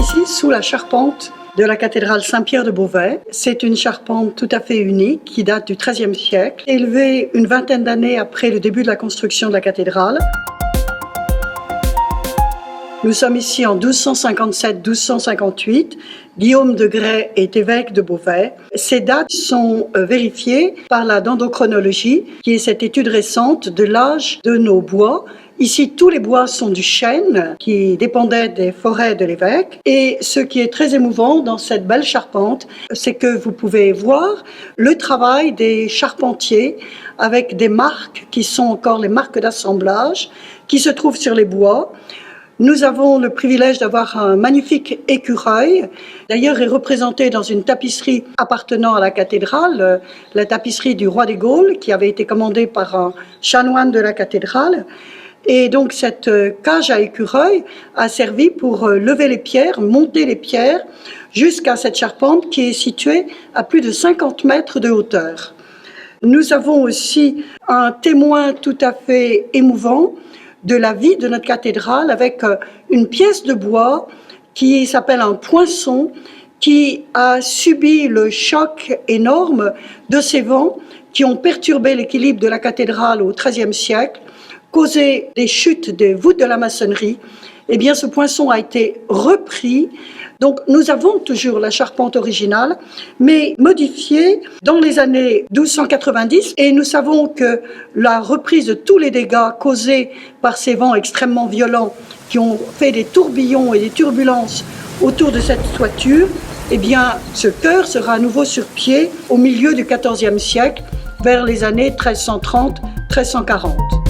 ici sous la charpente de la cathédrale Saint-Pierre de Beauvais. C'est une charpente tout à fait unique qui date du XIIIe siècle, élevée une vingtaine d'années après le début de la construction de la cathédrale. Nous sommes ici en 1257-1258. Guillaume de Grès est évêque de Beauvais. Ces dates sont vérifiées par la dendrochronologie, qui est cette étude récente de l'âge de nos bois. Ici, tous les bois sont du chêne qui dépendait des forêts de l'évêque. Et ce qui est très émouvant dans cette belle charpente, c'est que vous pouvez voir le travail des charpentiers avec des marques qui sont encore les marques d'assemblage qui se trouvent sur les bois. Nous avons le privilège d'avoir un magnifique écureuil. D'ailleurs, il est représenté dans une tapisserie appartenant à la cathédrale, la tapisserie du roi des Gaules, qui avait été commandée par un chanoine de la cathédrale. Et donc, cette cage à écureuil a servi pour lever les pierres, monter les pierres, jusqu'à cette charpente qui est située à plus de 50 mètres de hauteur. Nous avons aussi un témoin tout à fait émouvant de la vie de notre cathédrale avec une pièce de bois qui s'appelle un poinçon qui a subi le choc énorme de ces vents qui ont perturbé l'équilibre de la cathédrale au XIIIe siècle, causé des chutes des voûtes de la maçonnerie. Eh bien, ce poinçon a été repris. Donc, nous avons toujours la charpente originale, mais modifiée dans les années 1290. Et nous savons que la reprise de tous les dégâts causés par ces vents extrêmement violents qui ont fait des tourbillons et des turbulences autour de cette toiture, eh bien, ce chœur sera à nouveau sur pied au milieu du XIVe siècle, vers les années 1330-1340.